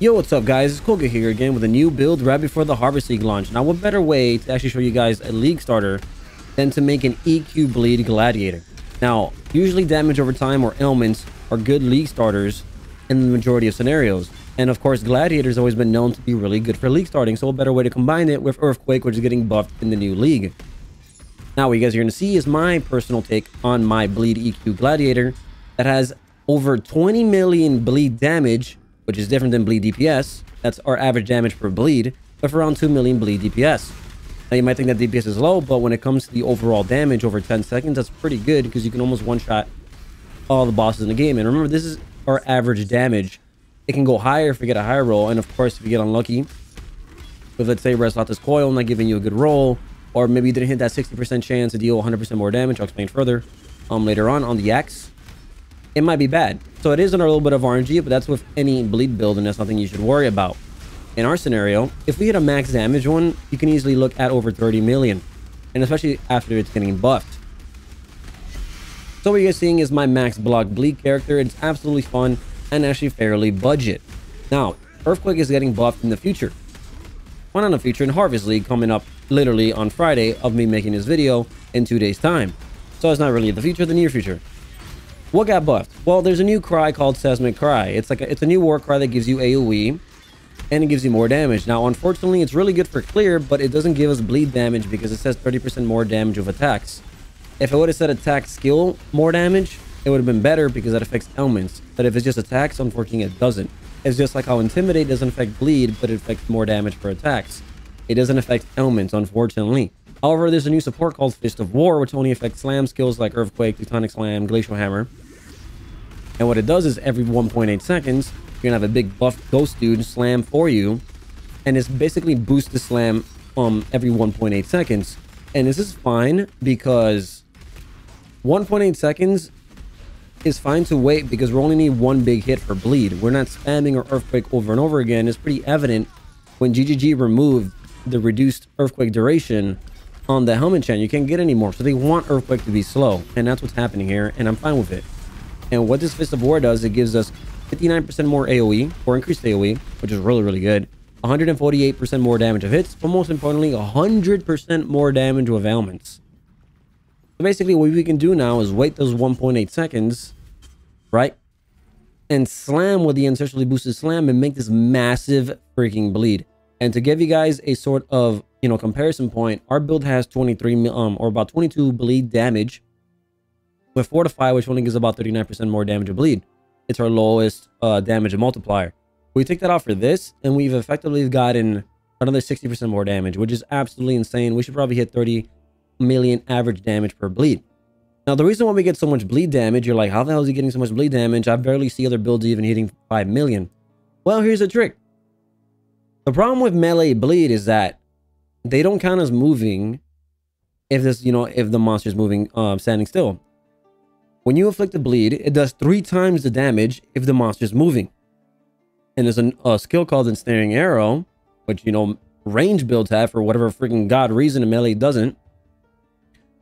Yo, what's up guys, it's Koga here again with a new build right before the Harvest League launch. Now what better way to actually show you guys a league starter than to make an EQ bleed Gladiator. Now, usually damage over time or ailments are good league starters in the majority of scenarios. And of course, Gladiator's always been known to be really good for league starting, so a better way to combine it with Earthquake, which is getting buffed in the new league. Now what you guys are going to see is my personal take on my bleed EQ Gladiator that has over 20 million bleed damage, which is different than bleed DPS. That's our average damage per bleed, with around 2 million bleed DPS. Now you might think that DPS is low, but when it comes to the overall damage over 10 seconds, that's pretty good because you can almost one-shot all the bosses in the game. And remember, this is our average damage. It can go higher if you get a higher roll, and of course, if you get unlucky with, let's say, Restless Coil not giving you a good roll, or maybe you didn't hit that 60% chance to deal 100% more damage. I'll explain further later on the X. It might be bad. So it is under a little bit of RNG, but that's with any bleed build, and that's nothing you should worry about. In our scenario, if we hit a max damage one, you can easily look at over 30 million, and especially after it's getting buffed. So what you're seeing is my max block bleed character. It's absolutely fun and actually fairly budget. Now, Earthquake is getting buffed in the future. One on the future in Harvest League coming up literally on Friday of me making this video in 2 days time. So it's not really the future, the near future. What got buffed? Well, there's a new cry called Seismic Cry. It's a new war cry that gives you AoE and it gives you more damage. Now, unfortunately, it's really good for clear, but it doesn't give us bleed damage because it says 30% more damage of attacks. If it would have said attack skill more damage, it would have been better because that affects ailments. But if it's just attacks, unfortunately, it doesn't. It's just like how Intimidate doesn't affect bleed, but it affects more damage for attacks. It doesn't affect ailments, unfortunately. However, there's a new support called Fist of War, which only affects slam skills like Earthquake, Teutonic Slam, Glacial Hammer. And what it does is every 1.8 seconds, you're going to have a big buffed ghost dude slam for you. And it's basically boost the slam every 1.8 seconds. And this is fine because 1.8 seconds is fine to wait because we only need one big hit for bleed. We're not spamming our Earthquake over and over again. It's pretty evident when GGG removed the reduced Earthquake duration on the helmet chain. You can't get any more, so they want Earthquake to be slow, and that's what's happening here, and I'm fine with it. And what this Fist of War does, it gives us 59% more AoE, or increased AoE, which is really, really good. 148% more damage of hits, but most importantly, 100% more damage with ailments. So basically, what we can do now is wait those 1.8 seconds, right? And slam with the ancestrally boosted slam and make this massive freaking bleed. And to give you guys a sort of, comparison point, our build has 23 or about 22 bleed damage with Fortify, which only gives about 39% more damage of bleed. It's our lowest damage multiplier. We take that off for this, and we've effectively gotten another 60% more damage, which is absolutely insane. We should probably hit 30 million average damage per bleed. Now, the reason why we get so much bleed damage, you're like, how the hell is he getting so much bleed damage? I barely see other builds even hitting 5 million. Well, here's the trick. The problem with melee bleed is that they don't count as moving if this, if the monster's moving, standing still. When you inflict a bleed, it does 3 times the damage if the monster's moving. And there's a skill called Ensnare Arrow, which, range builds have for whatever freaking god reason, and melee doesn't,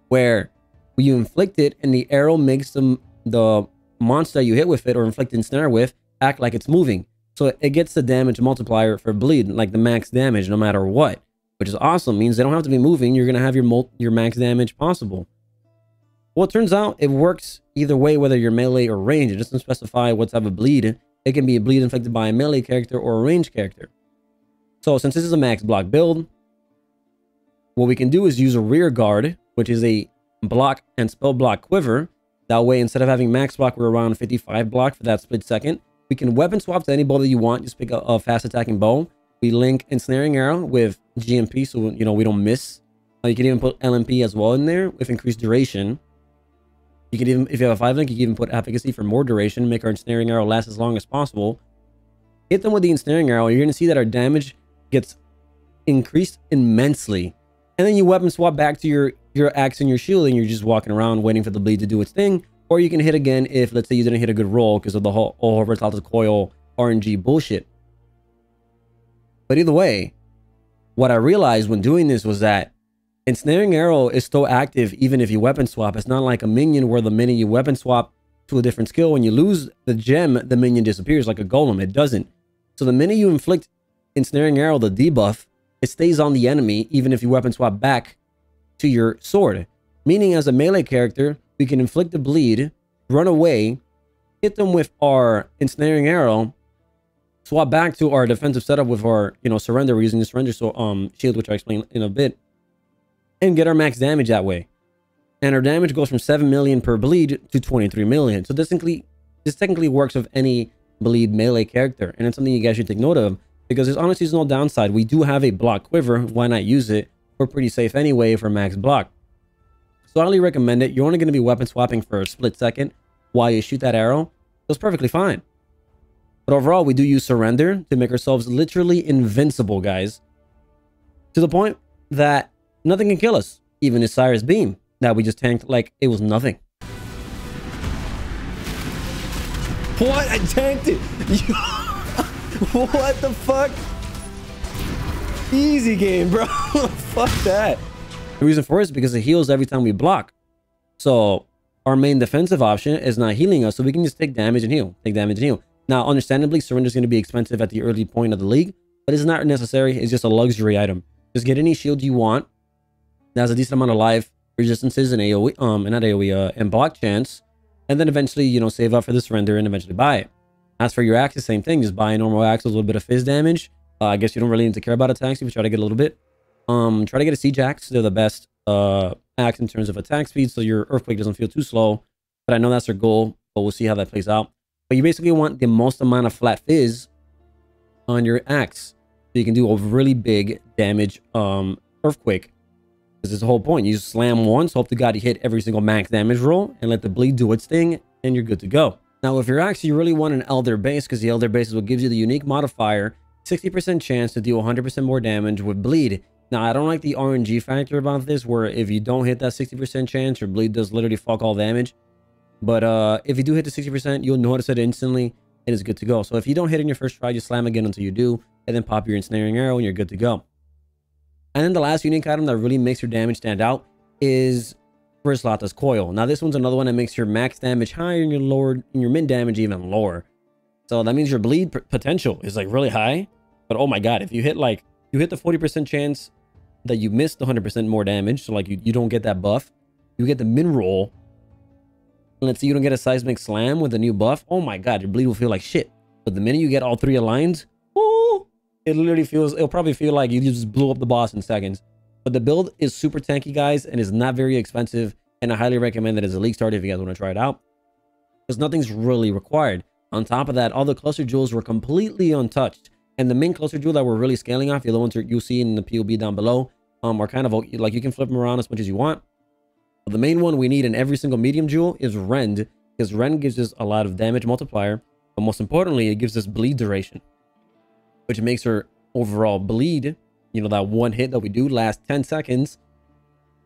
where you inflict it and the arrow makes the monster you hit with it or inflict ensnare with act like it's moving. So it gets the damage multiplier for bleed, like the max damage no matter what, which is awesome. Means they don't have to be moving. You're going to have your max damage possible. Well, it turns out it works either way, whether you're melee or range. It doesn't specify what type of bleed. It can be a bleed inflicted by a melee character or a range character. So since this is a max block build, what we can do is use a rear guard, which is a block and spell block quiver. That way, instead of having max block, we're around 55 block for that split second. We can weapon swap to any bow that you want. Just pick a fast attacking bow. We link Ensnaring Arrow with GMP, so we don't miss. You can even put LMP as well in there with increased duration. You can even, if you have a 5-link, you can even put Efficacy for more duration, make our Ensnaring Arrow last as long as possible. Hit them with the Ensnaring Arrow, you're going to see that our damage gets increased immensely. And then you weapon swap back to your axe and your shield, and you're just walking around waiting for the bleed to do its thing. Or you can hit again if, let's say, you didn't hit a good roll because of the whole Untitled Coil RNG bullshit. But either way, what I realized when doing this was that Ensnaring Arrow is still active even if you weapon swap. It's not like a minion where the minute you weapon swap to a different skill, when you lose the gem, the minion disappears like a golem. It doesn't. So the minute you inflict Ensnaring Arrow, the debuff, it stays on the enemy even if you weapon swap back to your sword. Meaning as a melee character, we can inflict the bleed, run away, hit them with our Ensnaring Arrow, swap back to our defensive setup with our, surrender. We're using the surrender shield, which I'll explain in a bit, and get our max damage that way. And our damage goes from 7 million per bleed to 23 million. So this technically works with any bleed melee character, and it's something you guys should take note of, because there's honestly no downside. We do have a block quiver. Why not use it? We're pretty safe anyway for max block. So I highly recommend it. You're only going to be weapon swapping for a split second while you shoot that arrow. That's perfectly fine. But overall, we do use surrender to make ourselves literally invincible, guys. To the point that nothing can kill us. Even his Cyrus beam that we just tanked like it was nothing. What? I tanked it. What the fuck? Easy game, bro. Fuck that. The reason for it is because it heals every time we block. So our main defensive option is not healing us, so we can just take damage and heal. Take damage and heal. Now, understandably, surrender is going to be expensive at the early point of the league, but it's not necessary. It's just a luxury item. Just get any shield you want that has a decent amount of life, resistances, and AoE, and block chance, and then eventually, save up for the surrender and eventually buy it. As for your axe, the same thing. Just buy a normal axe with a little bit of fizz damage. I guess you don't really need to care about attacks if you try to get a little bit. Try to get a siege axe. They're the best axe in terms of attack speed, so your earthquake doesn't feel too slow. But I know that's their goal, but we'll see how that plays out. But you basically want the most amount of flat fizz on your axe, so you can do a really big damage earthquake. This is the whole point. You just slam once, hope to God you hit every single max damage roll, and let the bleed do its thing, and you're good to go. Now, with your axe, you really want an Elder base, because the Elder base is what gives you the unique modifier, 60% chance to deal 100% more damage with bleed. Now, I don't like the RNG factor about this, where if you don't hit that 60% chance, your bleed does literally fuck all damage. But if you do hit the 60%, you'll notice it instantly, and it's good to go. So if you don't hit in your first try, just slam again until you do, and then pop your Ensnaring Arrow, and you're good to go. And then the last unique item that really makes your damage stand out is Frislata's Coil. Now, this one's another one that makes your max damage higher and your min damage even lower. So that means your bleed potential is like really high. But oh my god, if you hit the 40% chance that you missed 100% more damage, so like you don't get that buff, you get the min roll. Let's say you don't get a seismic slam with the new buff. Oh my god, your bleed will feel like shit. But the minute you get all three aligned, it'll probably feel like you just blew up the boss in seconds. But the build is super tanky, guys, and is not very expensive, and I highly recommend it as a league starter if you guys want to try it out, because nothing's really required. On top of that, all the cluster jewels were completely untouched, and the main cluster jewel that we're really scaling off, the other ones you'll see in the POB down below, are kind of like you can flip them around as much as you want. But the main one we need in every single medium jewel is Rend, because Rend gives us a lot of damage multiplier, but most importantly, it gives us bleed duration, which makes her overall bleed, that one hit that we do last 10 seconds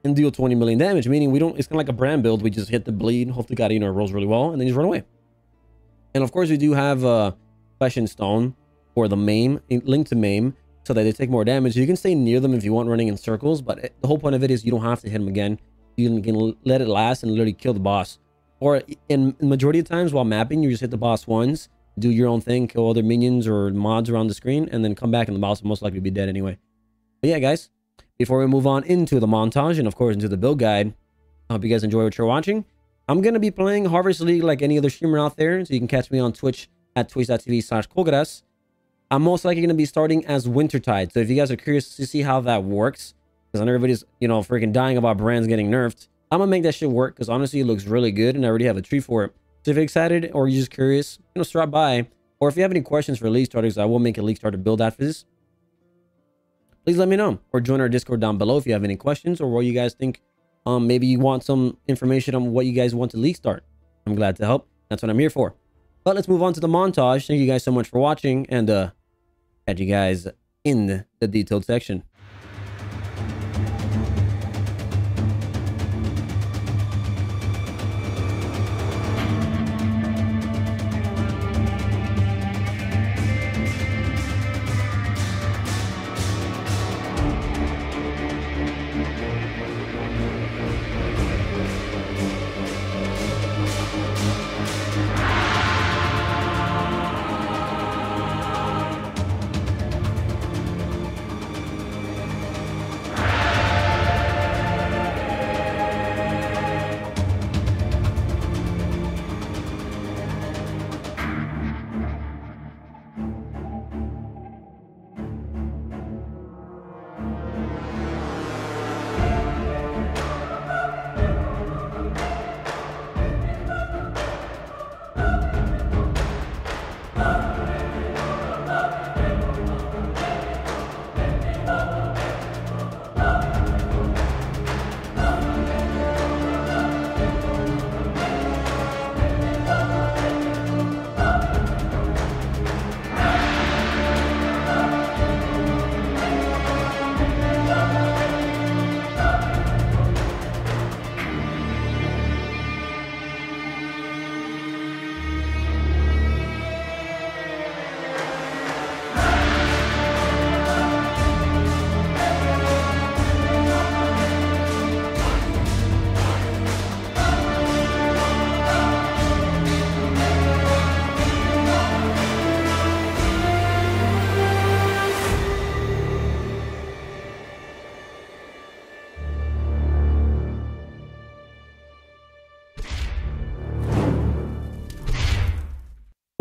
and deal 20 million damage, meaning it's kind of like a brand build. We just hit the bleed, hopefully got it rolls really well, and then just run away. And of course, we do have Flesh and Stone for the maim, linked to maim, so that they take more damage. You can stay near them if you want, running in circles, but the whole point of it is you don't have to hit them again. You can let it last and literally kill the boss. Or in majority of times while mapping, you just hit the boss once, do your own thing, kill other minions or mods around the screen, and then come back and the boss will most likely be dead anyway. But yeah, guys, before we move on into the montage and of course into the build guide, I hope you guys enjoy what you're watching. I'm going to be playing Harvest League like any other streamer out there, so you can catch me on Twitch at twitch.tv/Colgadas. I'm most likely going to be starting as Wintertide, so if you guys are curious to see how that works, because I know everybody's, freaking dying about brands getting nerfed, I'm going to make that shit work, because honestly, it looks really good, and I already have a tree for it. So if you're excited, or you're just curious, stop by. Or if you have any questions for League starters, I will make a League starter build after this. Please let me know, or join our Discord down below if you have any questions, or what you guys think. Maybe you want some information on what you guys want to League start. I'm glad to help. That's what I'm here for. But let's move on to the montage. Thank you guys so much for watching, and catch you guys in the detailed section.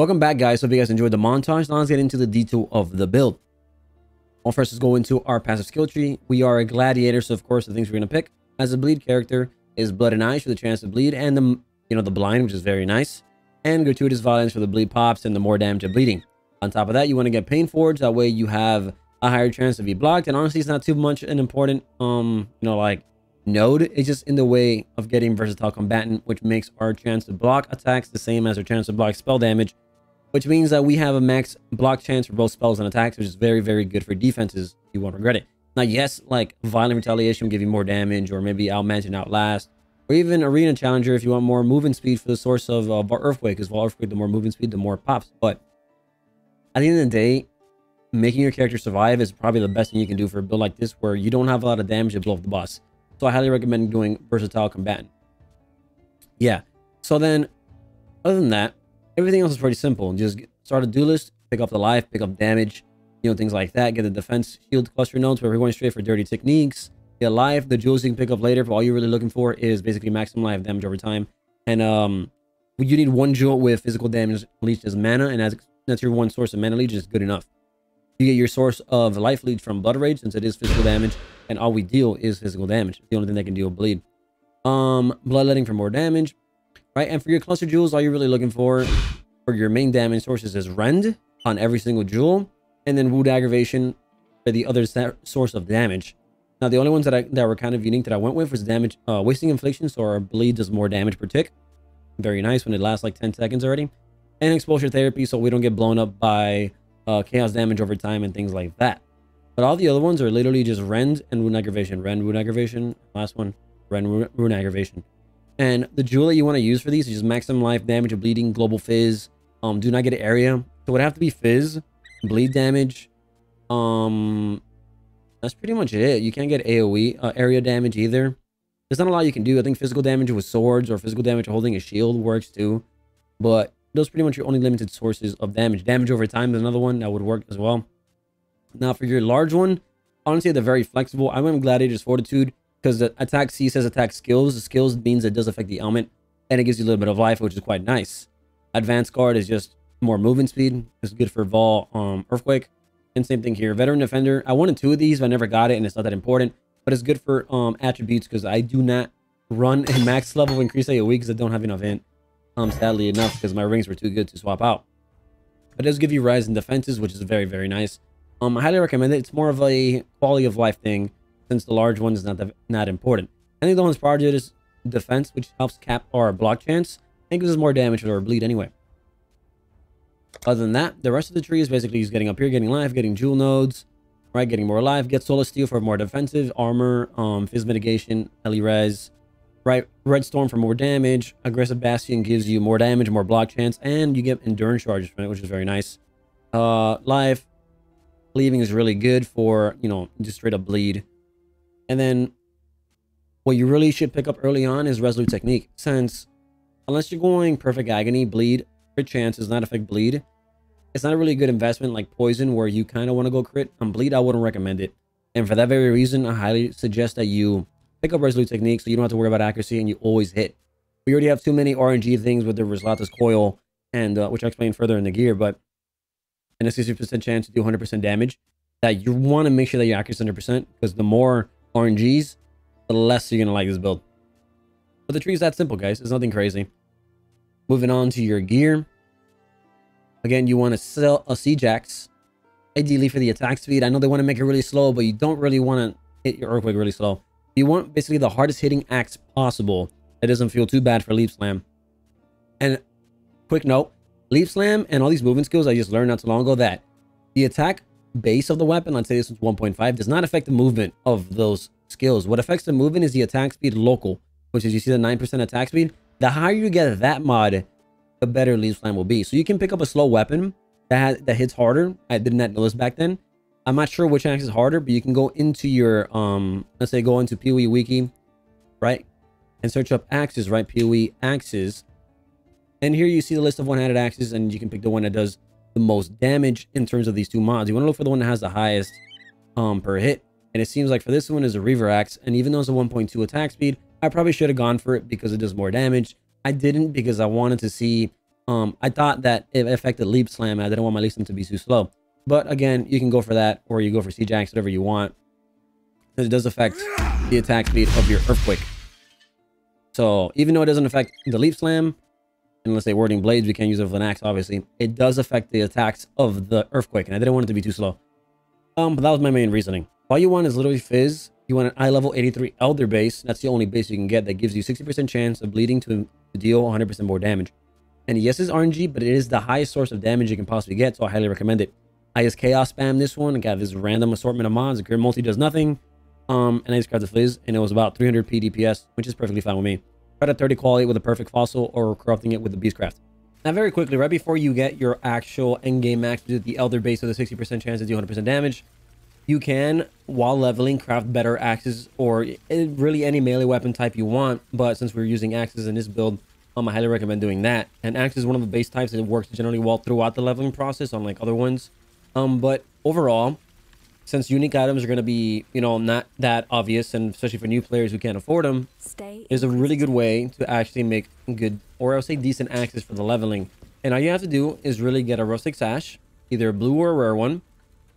Welcome back, guys. Hope you guys enjoyed the montage. Now let's get into the detail of the build. Well, first, let's go into our passive skill tree. We are a gladiator, so of course the things we're going to pick as a bleed character is blood and ice for the chance to bleed, and the blind, which is very nice, and gratuitous violence for the bleed pops and the more damage of bleeding. On top of that, you want to get pain forge. That way you have a higher chance to be blocked, and honestly, it's not too much an important like node. It's just in the way of getting versatile combatant, which makes our chance to block attacks the same as our chance to block spell damage, which means that we have a max block chance for both spells and attacks, which is very, very good for defenses. You won't regret it. Now, yes, like violent retaliation will give you more damage, or maybe outmatch and outlast, or even arena challenger if you want more movement speed for the source of earthquake, because earthquake, the more movement speed, the more pops. But at the end of the day, making your character survive is probably the best thing you can do for a build like this, where you don't have a lot of damage to blow up the boss. So I highly recommend doing versatile combatant. Yeah. So then, other than that, everything else is pretty simple. Just start a duelist, pick up the life, pick up damage, things like that. Get the defense shield cluster nodes, where we're going straight for dirty techniques. Get life. The jewels you can pick up later, but all you're really looking for is basically maximum life damage over time. And you need one jewel with physical damage leech as mana, and as that's your one source of mana leech is good enough. You get your source of life leech from blood rage, since it is physical damage, and all we deal is physical damage. The only thing that can deal bleed. Bloodletting for more damage, right? And for your cluster jewels, all you're really looking for your main damage sources is rend on every single jewel, and then wound aggravation for the other source of damage. Now, the only ones that were kind of unique that I went with was damage wasting infliction, so our bleed does more damage per tick. Very nice when it lasts like 10 seconds already. And exposure therapy, so we don't get blown up by chaos damage over time and things like that. But all the other ones are literally just rend and wound aggravation. Rend, wound aggravation. Last one, rend, wound aggravation. And the jewel that you want to use for these is just maximum life, damage of bleeding, global fizz. Do not get an area. So it would have to be fizz, bleed damage. That's pretty much it. You can't get AoE area damage either. There's not a lot you can do. I think physical damage with swords or physical damage holding a shield works too. But those are pretty much your only limited sources of damage. Damage over time is another one that would work as well. Now, for your large one, honestly, they're very flexible. I went with Gladiator's Fortitude because the attack C says attack skills. The skills means it does affect the ailment, and it gives you a little bit of life, which is quite nice. Advanced Guard is just more movement speed. It's good for Vol, Earthquake. And same thing here. Veteran Defender. I wanted 2 of these, but I never got it, and it's not that important. But it's good for attributes, because I do not run a max level increase AoE because I don't have enough int. Sadly enough, because my rings were too good to swap out. But it does give you rise in defenses, which is very, very nice. I highly recommend it. It's more of a quality of life thing, since the large one is not important. I think the one's priority is defense, which helps cap our block chance and gives us more damage or bleed anyway. Other than that, the rest of the tree is basically just getting up here, getting life, getting jewel nodes, right? Getting more life, get solar steel for more defensive, armor, fizz mitigation, Ellie res, right? Red storm for more damage, aggressive bastion gives you more damage, more block chance, and you get endurance charges from it, which is very nice. Life, cleaving is really good for, just straight up bleed. And then what you really should pick up early on is resolute technique, since unless you're going perfect agony, bleed, crit chance does not affect bleed. It's not a really good investment like poison, where you kind of want to go crit. On bleed, I wouldn't recommend it. And for that very reason, I highly suggest that you pick up resolute technique, so you don't have to worry about accuracy and you always hit. We already have too many RNG things with the Reslata's coil, and which I'll explain further in the gear, but and a 60% chance to do 100% damage, that you want to make sure that your accuracy is 100%, because the more RNGs, the less you're going to like this build. But the tree is that simple, guys. It's nothing crazy. Moving on to your gear. Again, you want to sell a C-Jax, ideally for the attack speed. I know they want to make it really slow, but you don't really want to hit your Earthquake really slow. You want basically the hardest hitting axe possible that doesn't feel too bad for Leap Slam. And quick note, Leap Slam and all these movement skills I just learned not too long ago, that the attack base of the weapon, let's say this one's 1.5, does not affect the movement of those skills. What affects the movement is the attack speed local, which is, you see the 9% attack speed. The higher you get that mod, the better Leech Slam will be. So you can pick up a slow weapon that hits harder. I did not know this back then. I'm not sure which axe is harder, but you can go into your let's say go into PoE wiki, right, and search up axes, right? PoE axes, and here you see the list of one-handed axes, and you can pick the one that does the most damage in terms of these two mods. You want to look for the one that has the highest per hit, and it seems like for this one is a Reaver axe, and even though it's a 1.2 attack speed, I probably should have gone for it because it does more damage. I didn't, because I wanted to see I thought that it affected leap slam. I didn't want my leap slam to be too slow. But again, you can go for that, or you go for siege axe, whatever you want. Because it does affect the attack speed of your earthquake. So even though it doesn't affect the leap slam, and let's say warding blades, we can't use it with an axe, obviously. It does affect the attacks of the earthquake, and I didn't want it to be too slow. But that was my main reasoning. All you want is literally fizz. You want an eye level 83 elder base. That's the only base you can get that gives you 60% chance of bleeding to deal 100% more damage. And yes, it's RNG, but it is the highest source of damage you can possibly get, so I highly recommend it. I just chaos spam this one. I got this random assortment of mods. The grid multi does nothing. And I just grabbed the fizz, and it was about 300 PDPS, which is perfectly fine with me. Try to 30 quality with a perfect fossil, or corrupting it with the beastcraft. Now, very quickly, right before you get your actual endgame max with the elder base with a 60% chance to do 100% damage, you can, while leveling, craft better axes, or really any melee weapon type you want. But since we're using axes in this build, I highly recommend doing that. And axe is one of the base types that works generally well throughout the leveling process, unlike other ones. But overall, since unique items are going to be, you know, not that obvious, and especially for new players who can't afford them, is a really good way to actually make good, or I'll say decent axes for the leveling. And all you have to do is really get a rustic sash, either a blue or a rare one,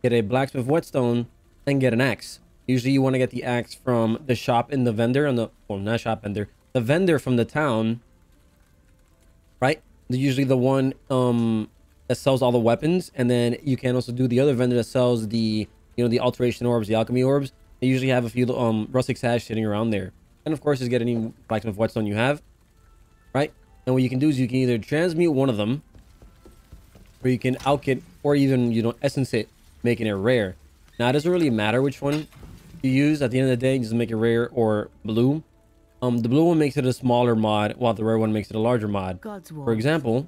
get a blacksmith whetstone, and get an axe. Usually you want to get the axe from the shop in the vendor, and the, well, not shop vendor, the vendor from the town, right? They're usually the one that sells all the weapons, and then you can also do the other vendor that sells the, you know, the alteration orbs, the alchemy orbs. They usually have a few rustic sash sitting around there. And of course, just get any blacksmith whetstone you have, right? And what you can do is you can either transmute one of them, or you can alkit, or even, you know, essence it, making it rare. Now, it doesn't really matter which one you use. At the end of the day, just make it rare or blue. The blue one makes it a smaller mod, while the rare one makes it a larger mod. For example,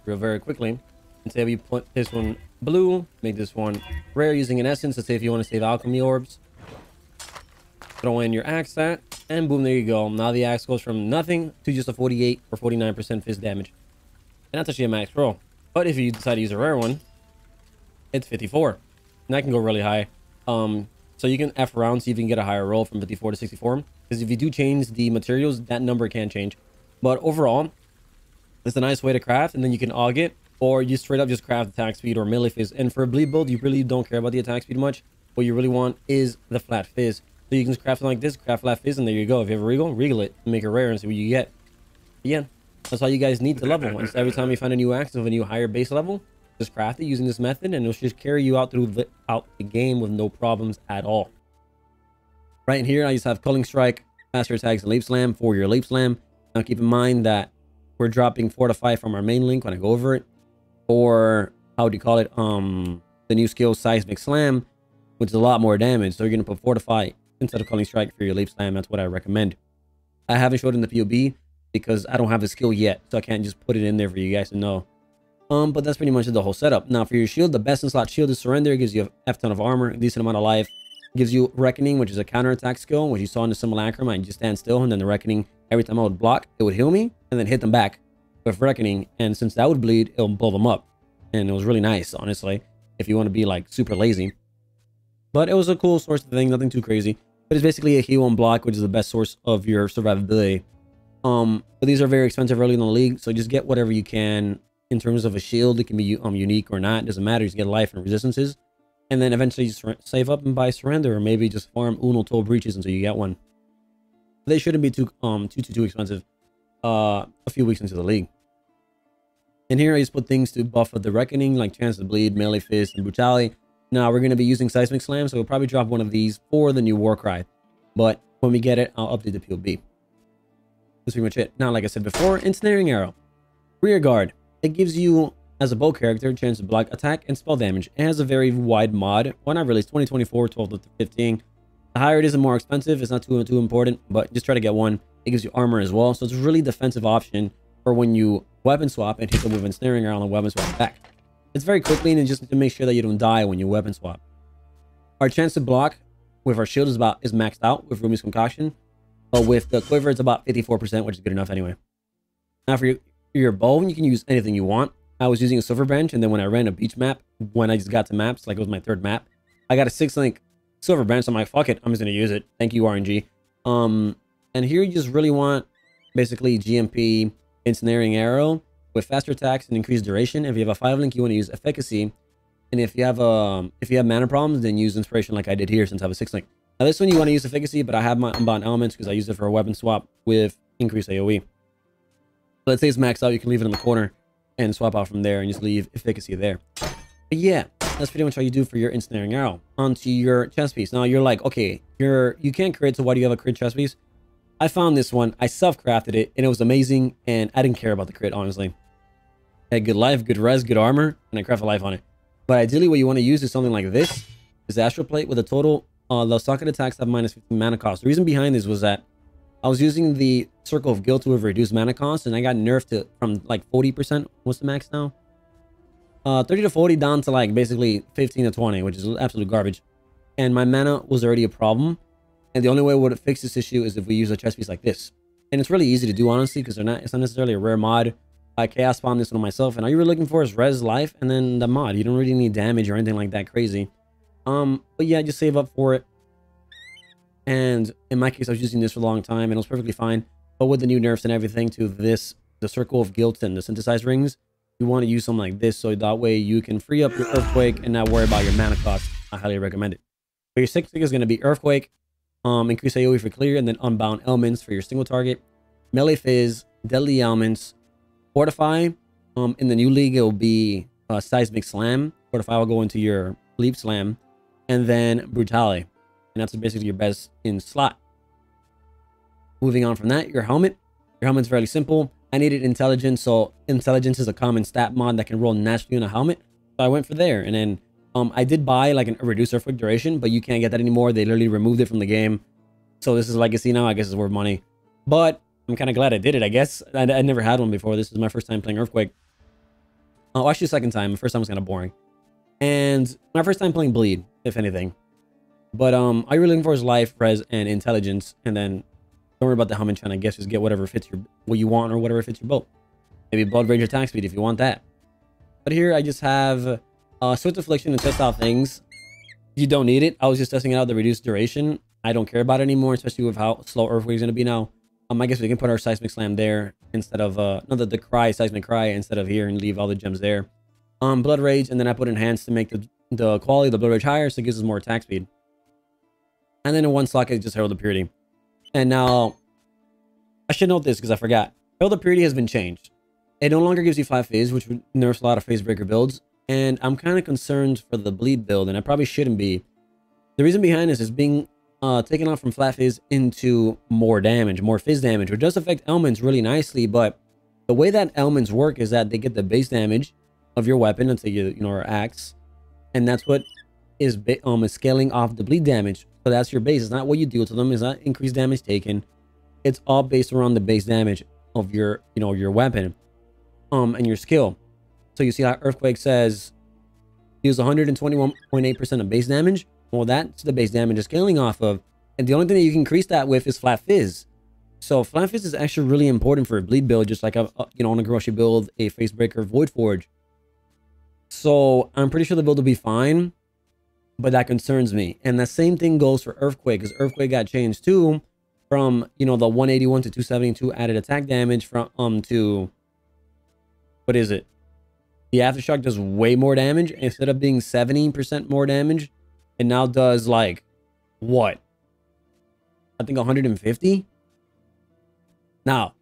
real very quickly, and say we put this one blue, make this one rare using an essence. Let's say if you want to save alchemy orbs, throw in your axe set, and boom, there you go. Now the axe goes from nothing to just a 48 or 49% fizz damage. And that's actually a max roll. But if you decide to use a rare one, it's 54. And that can go really high. So you can F around, see if you can get a higher roll from 54 to 64. Because if you do change the materials, that number can change. But overall, it's a nice way to craft, and then you can aug it, or you straight up just craft attack speed or melee fizz. And for a bleed build, you really don't care about the attack speed much. What you really want is the flat fizz. So you can just craft it like this, craft flat fizz, and there you go. If you have a regal it, and make it rare and see what you get. But yeah, that's all you guys need to level. And every time you find a new axe of a new higher base level, just craft it using this method, and it'll just carry you out through the game with no problems at all. Right here, I just have Culling Strike, Faster Attacks, and Leap Slam for your Leap Slam. Now keep in mind that we're dropping 4 to 5 from our main link when I go over it. Or, how do you call it? The new skill, Seismic Slam, which is a lot more damage. So you're going to put 4 to 5 instead of Culling Strike for your Leap Slam. That's what I recommend. I haven't showed it in the POB because I don't have the skill yet, so I can't just put it in there for you guys to know. But that's pretty much the whole setup. Now for your shield, the best in slot shield is Surrender. It gives you a F ton of armor, a decent amount of life. It gives you Reckoning, which is a counterattack skill, which you saw in the Simulacrum. I just stand still, and then the Reckoning, every time I would block, it would heal me, and then hit them back with Reckoning. And since that would bleed, it'll blow them up. And it was really nice, honestly, if you want to be like super lazy. But it was a cool source of thing, nothing too crazy. But it's basically a heal and block, which is the best source of your survivability. But these are very expensive early in the league, so just get whatever you can. In terms of a shield, it can be unique or not. It doesn't matter. You just get life and resistances. And then eventually just save up and buy Surrender, or maybe just farm Uno Toll Breaches until you get one. They shouldn't be too expensive a few weeks into the league. And here I just put things to buff the Reckoning, like Chance to Bleed, Melee Fist, and Brutality. Now we're going to be using Seismic Slam, so we'll probably drop one of these for the new Warcry. But when we get it, I'll update the POB. That's pretty much it. Now, like I said before, Ensnaring Arrow. Rear Guard. It gives you, as a bow character, a chance to block, attack, and spell damage. It has a very wide mod. Why not release 2024, 12 to 15? The higher it is, the more expensive. It's not too important, but just try to get one. It gives you armor as well, so it's a really defensive option for when you weapon swap and hit them with Ensnaring Arrow and weapon swap back. It's very quickly, and just to make sure that you don't die when you weapon swap. Our chance to block with our shield is maxed out with Rumi's Concoction, but with the quiver, it's about 54%, which is good enough anyway. Now for your bow, you can use anything you want. I was using a silver bench, and then when I ran a beach map, when I just got to maps, like it was my 3rd map, I got a 6-link silver bench. So I'm like, fuck it, I'm just gonna use it. Thank you, RNG. And here you just really want basically GMP, Ensnaring Arrow, with faster attacks and increased duration. If you have a 5 link, you want to use efficacy. And if you have mana problems, then use inspiration like I did here since I have a 6 link. Now this one you want to use efficacy, but I have my unbound elements because I use it for a weapon swap with increased AoE. Let's say it's maxed out, you can leave it in the corner and swap out from there and just leave efficacy there. But yeah, that's pretty much how you do for your ensnaring arrow. Onto your chest piece. Now you're like, okay, you can't crit, so why do you have a crit chest piece? I found this one, I self-crafted it, and it was amazing, and I didn't care about the crit, honestly. It had good life, good res, good armor, and I crafted life on it. But ideally what you want to use is something like this. This Astral Plate with a total, the socket attacks have minus 15 mana cost. The reason behind this was that I was using the Circle of Guilt to have reduced mana cost, and I got nerfed to from like 40%. What's the max now? 30 to 40 down to like basically 15 to 20, which is absolute garbage. And my mana was already a problem. And the only way we would fix this issue is if we use a chest piece like this. And it's really easy to do, honestly, because it's not necessarily a rare mod. I chaos spawned this one myself, and all you were looking for is res, life, and then the mod. You don't really need damage or anything like that crazy. But yeah, just save up for it. And in my case, I was using this for a long time, and it was perfectly fine. But with the new nerfs and everything to this, the Circle of Guilt and the synthesized rings, you want to use something like this, so that way you can free up your Earthquake and not worry about your mana cost. I highly recommend it. But your 6 is going to be Earthquake, increase AoE for clear, and then unbound elements for your single target, melee fizz, deadly elements, fortify. In the new league, it will be seismic slam. Fortify will go into your leap slam, and then brutality, and that's basically your best in slot. Moving on from that, your helmet. Your helmet's fairly simple. I needed intelligence, so intelligence is a common stat mod that can roll naturally on a helmet. So I went for there, and then I did buy like a reduced earthquake duration, but you can't get that anymore. They literally removed it from the game. So this is legacy now. I guess it's worth money. But I'm kind of glad I did it, I guess. I never had one before. This is my first time playing Earthquake. Oh, actually second time. The first time was kind of boring. And my first time playing Bleed, if anything. But all you're looking for is life, res, and intelligence. And then don't worry about the helmet, trying to guess. Just get whatever fits what you want or whatever fits your boat. Maybe blood range attack speed if you want that. But here I just have Swift Affliction and test out things. You don't need it. I was just testing it out, the reduced duration. I don't care about it anymore, especially with how slow Earthquake is going to be now. I guess we can put our Seismic Slam there instead of, the Cry, Seismic Cry instead of here, and leave all the gems there. Blood Rage, and then I put Enhanced to make the quality of the Blood Rage higher, so it gives us more attack speed. And then in one slot, it's just Herald of Purity. And now, I should note this because I forgot. Herald of Purity has been changed. It no longer gives you 5 phase, which nerfs a lot of phase breaker builds. And I'm kind of concerned for the bleed build, and I probably shouldn't be. The reason behind this is being taken off from flat fizz into more damage, more fizz damage, which does affect elements really nicely. But the way that elements work is that they get the base damage of your weapon until your axe, and that's what is scaling off the bleed damage. So that's your base. It's not what you deal to them. It's not increased damage taken. It's all based around the base damage of your your weapon, and your skill. So you see how Earthquake says use 121.8% of base damage. Well, that's the base damage is scaling off of. And the only thing that you can increase that with is Flat Fizz. So Flat Fizz is actually really important for a bleed build, just like on a Groshi build, a Facebreaker Void Forge. So I'm pretty sure the build will be fine, but that concerns me. And the same thing goes for Earthquake, because Earthquake got changed too from, the 181 to 272 added attack damage from to, what is it? The Aftershock does way more damage. Instead of being 70% more damage, it now does like, what? I think 150? Now,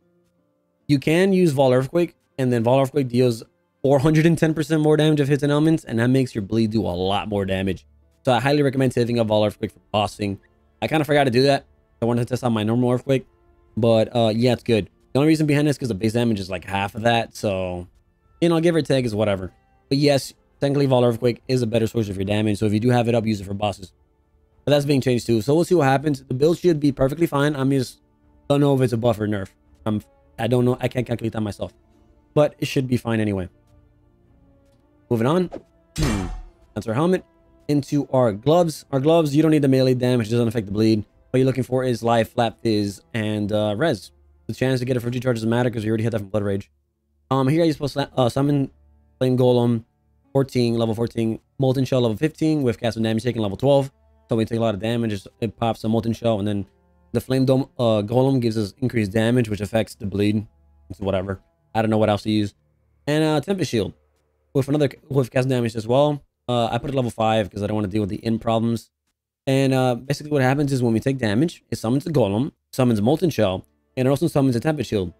you can use Vol Earthquake, and then Vol Earthquake deals 410% more damage if hits and elements, and that makes your bleed do a lot more damage. So I highly recommend saving up Vol Earthquake for bossing. I kind of forgot to do that. I wanted to test out my normal Earthquake, but yeah, it's good. The only reason behind this is because the base damage is like half of that, so give or take is whatever. But yes, technically Vol Earthquake is a better source of your damage, so if you do have it up, use it for bosses. But that's being changed too, so we'll see what happens. The build should be perfectly fine. I just don't know if it's a buff or nerf. I don't know. I can't calculate that myself, but it should be fine anyway. Moving on. That's our helmet. Into our gloves. Our gloves, you don't need the melee damage. It doesn't affect the bleed. What you're looking for is life, flat fizz, and res. The chance to get it for 2 charges doesn't matter because you already had that from Blood Rage. Here you're supposed to summon Flame Golem, level 14, Molten Shell level 15 with cast and damage taken level 12. So we take a lot of damage. It pops a Molten Shell, and then the Flame Golem gives us increased damage, which affects the bleed. It's whatever. I don't know what else to use. And Tempest Shield with cast damage as well. I put it level 5 because I don't want to deal with the in problems. And basically what happens is when we take damage, it summons a Golem, summons Molten Shell, and it also summons a Tempest Shield.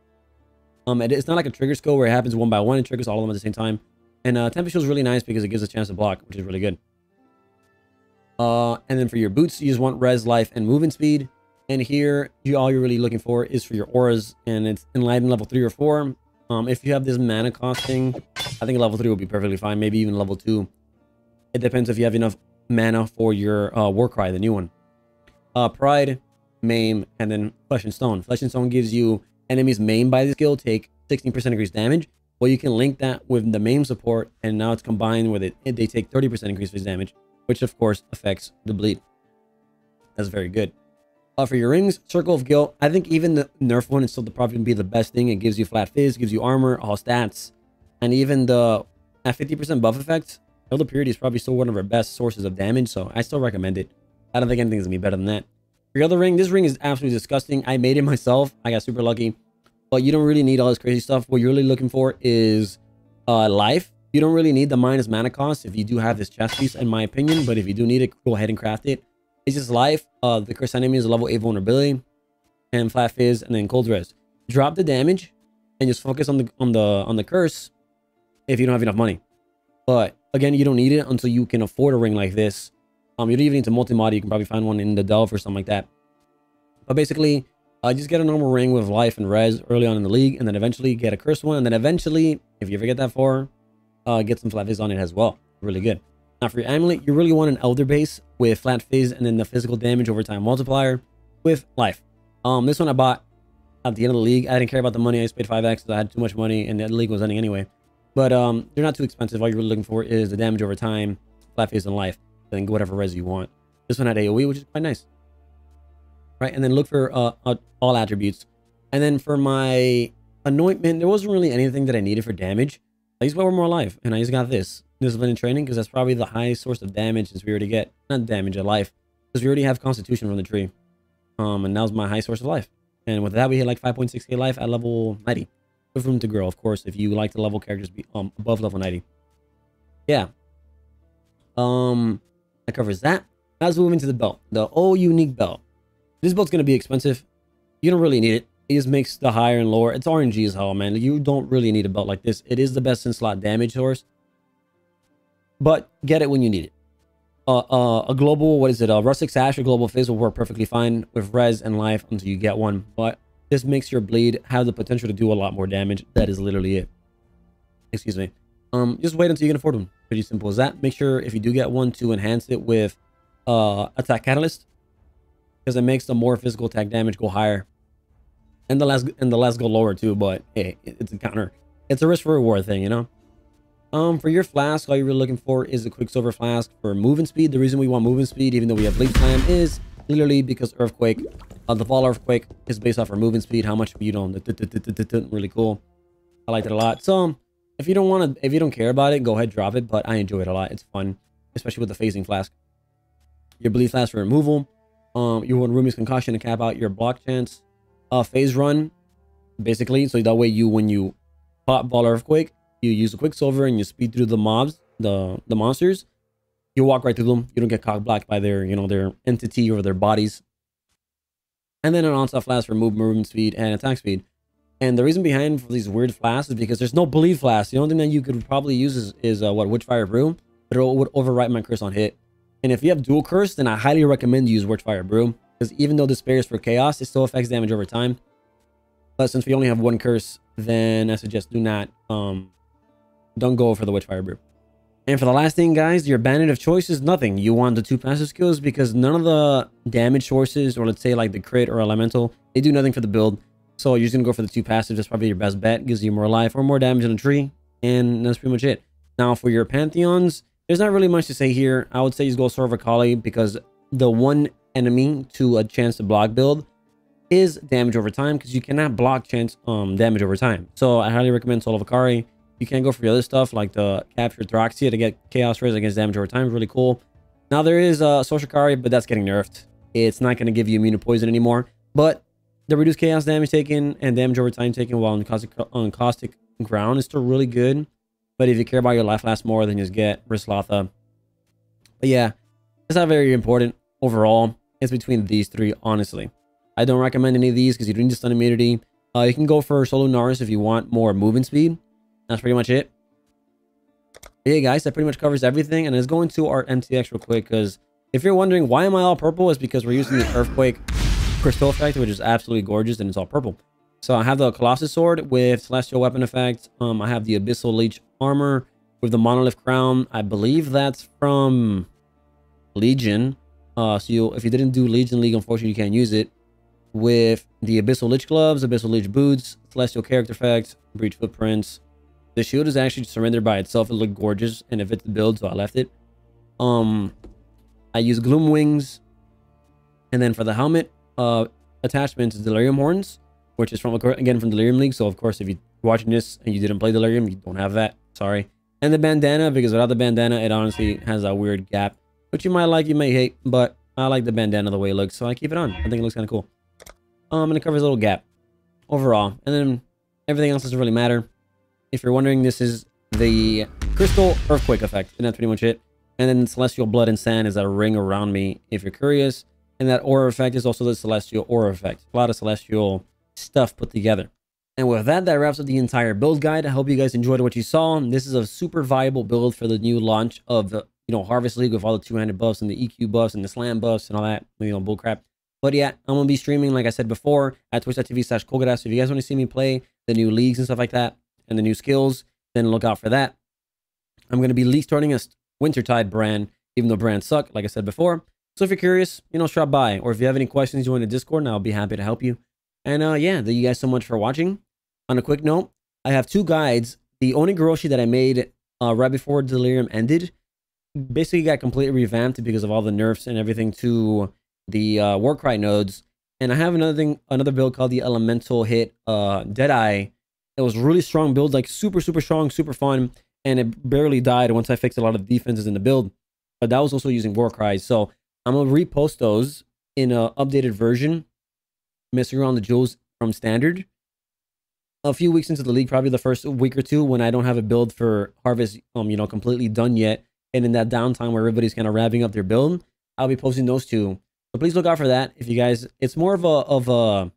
It's not like a trigger skill where it happens one by one. It triggers all of them at the same time. And Tempest Shield is really nice because it gives us a chance to block, which is really good. And then for your boots, you just want res, life, and movement speed. And here, all you're really looking for is for your auras, and it's Enlighten level 3 or 4. If you have this mana costing, I think level 3 will be perfectly fine, maybe even level 2. It depends if you have enough mana for your Warcry, the new one. Pride, Maim, and then Flesh and Stone. Flesh and Stone gives you enemies maimed by the skill take 16% increased damage. Well, you can link that with the Maim support, and now it's combined with it. They take 30% increased phase damage, which of course affects the bleed. That's very good. For your rings, Circle of Guilt. I think even the nerf one is still probably be the best thing. It gives you flat fizz, gives you armor, all stats, and even the at 50% buff effect. Elder Purity is probably still one of our best sources of damage, so I still recommend it. I don't think anything's gonna be better than that. For your other ring, this ring is absolutely disgusting. I made it myself. I got super lucky, but you don't really need all this crazy stuff. What you're really looking for is life. You don't really need the minus mana cost if you do have this chest piece, in my opinion. But if you do need it, go ahead and craft it. It's just life. The cursed enemy is a level 8 vulnerability, and flat fizz, and then cold res. Drop the damage, and just focus on the curse. If you don't have enough money, but again, you don't need it until you can afford a ring like this. You don't even need to multi-mod. You can probably find one in the Delve or something like that. But basically, just get a normal ring with life and res early on in the league, and then eventually get a cursed one, and then eventually, if you ever get that far, get some flat fizz on it as well. Really good. Now for your amulet, you really want an elder base with flat fizz and then the physical damage over time multiplier with life. This one I bought at the end of the league. I didn't care about the money. I just paid 5x because I had too much money and the league was ending anyway. But they're not too expensive. All you're really looking for is the damage over time, flat fizz, and life. Then go whatever res you want. This one had AoE, which is quite nice. Right, and then look for all attributes. And then for my anointment, there wasn't really anything that I needed for damage. I just went more life, and I just got this discipline and training because that's probably the highest source of damage since we already get not damage of life because we already have constitution from the tree. And that was my high source of life. And with that, we hit like 5.6k life at level 90. With room to grow, of course, if you like to level characters be above level 90. Yeah. That covers that. Now let's move into the belt. The all unique belt. This belt's gonna be expensive. You don't really need it. It just makes the higher and lower. It's RNG as hell, man. You don't really need a belt like this. It is the best in slot damage source. But get it when you need it. A global, what is it? A rustic sash or global fizz will work perfectly fine with res and life until you get one. But this makes your bleed have the potential to do a lot more damage. That is literally it. Excuse me. Just wait until you can afford one. Pretty simple as that. Make sure if you do get one to enhance it with attack catalyst, because it makes the more physical attack damage go higher, and the less go lower too. But hey, it's a counter. It's a risk for reward thing, you know. For your flask, all you're really looking for is a Quicksilver flask for movement speed. The reason we want movement speed, even though we have Leech Slam, is literally because Earthquake. The Fall Earthquake is based off our movement speed. How much you don't really cool. I liked it a lot. So if you don't care about it, go ahead, drop it. But I enjoy it a lot. It's fun, especially with the phasing flask. Your bleed flask for removal. You want Rumi's concussion to cap out your block chance. Phase run, basically, so that way when you pop Ball Earthquake, you use the Quicksilver and you speed through the mobs, the monsters. You walk right through them. You don't get cock blocked by their their entity or their bodies. And then an onslaught flask for movement speed and attack speed. And the reason behind for these weird flasks is because there's no bleed flask. The only thing that you could probably use is Witchfire Brew, but it would overwrite my curse on hit. And if you have dual curse, then I highly recommend you use Witchfire Brew, because even though this spares for chaos, it still affects damage over time. But since we only have one curse, then I suggest don't go for the Witchfire Brew. And for the last thing, guys, your bandit of choice is nothing. You want the 2 passive skills because none of the damage sources, or let's say like the crit or elemental, they do nothing for the build. So you're just gonna go for the 2 passives. That's probably your best bet. Gives you more life or more damage in a tree, and that's pretty much it. Now for your pantheons, there's not really much to say here. I would say just go Sword of Akali, because the one enemy to a chance to block build is damage over time, because you cannot block chance damage over time. So I highly recommend Soul of Akari. You can go for the other stuff like the Capture Thraxia to get Chaos Rays against damage over time. Really cool. Now there is Social Akari, but that's getting nerfed. It's not going to give you immune to poison anymore. But the reduced chaos damage taken and damage over time taken while on caustic ground is still really good. But if you care about your life last more, then just get Rislotha. But yeah, it's not very important overall. It's between these three, honestly. I don't recommend any of these because you don't need stun immunity. You can go for Solo Naris if you want more movement speed. That's pretty much it. But yeah, guys, that pretty much covers everything. And let's go into our MTX real quick, because if you're wondering why am I all purple, it's because we're using the Earthquake Crystal effect, which is absolutely gorgeous, and it's all purple. So I have the Colossus Sword with Celestial Weapon effect. I have the Abyssal Leech armor with the Monolith Crown. I believe that's from Legion. If you didn't do Legion League, unfortunately, you can't use it. With the Abyssal Lich Gloves, Abyssal Lich Boots, Celestial Character Effect, Breach Footprints. The shield is actually surrendered by itself. It looked gorgeous, and it fits the build, so I left it. I use Gloom Wings. And then for the helmet, attachment is Delirium Horns, which is from, again, from Delirium League. So, of course, if you're watching this and you didn't play Delirium, you don't have that. Sorry. And the bandana, because without the bandana, it honestly has a weird gap, which you might like, you may hate, but I like the bandana the way it looks, so I keep it on. I think it looks kind of cool. And it covers a little gap overall. And then everything else doesn't really matter. If you're wondering, this is the Crystal Earthquake effect, and that's pretty much it. And then Celestial Blood and Sand is that ring around me, if you're curious. And that aura effect is also the Celestial aura effect. A lot of Celestial stuff put together. And with that, that wraps up the entire build guide. I hope you guys enjoyed what you saw. This is a super viable build for the new launch of the, Harvest League, with all the two-handed buffs and the EQ buffs and the slam buffs and all that, bullcrap. But yeah, I'm going to be streaming, like I said before, at twitch.tv/Colgadas. So if you guys want to see me play the new leagues and stuff like that, and the new skills, then look out for that. I'm going to be league starting a Wintertide brand, even though brands suck, like I said before. So if you're curious, stop by. Or if you have any questions, join the Discord, and I'll be happy to help you. And yeah, thank you guys so much for watching. On a quick note, I have two guides. The Onigoroshi that I made right before Delirium ended basically got completely revamped because of all the nerfs and everything to the Warcry nodes. And I have another build called the Elemental Hit Deadeye. It was really strong build, like super strong, super fun, and it barely died once I fixed a lot of the defenses in the build. But that was also using Warcry. So I'm gonna repost those in an updated version, messing around the jewels from standard. A few weeks into the league, probably the first week or two, when I don't have a build for Harvest, completely done yet, and in that downtime where everybody's kind of wrapping up their build, I'll be posting those two. So please look out for that. If you guys, it's more of a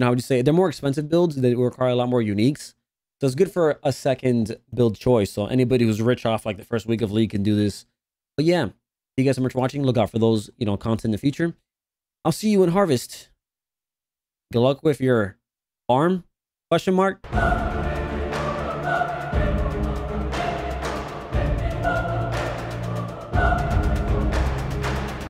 how would you say, they're more expensive builds that require a lot more uniques. So it's good for a second build choice. So anybody who's rich off like the first week of league can do this. But yeah, thank you guys so much for watching. Look out for those, content in the future. I'll see you in Harvest. Good luck with your farm? Question mark.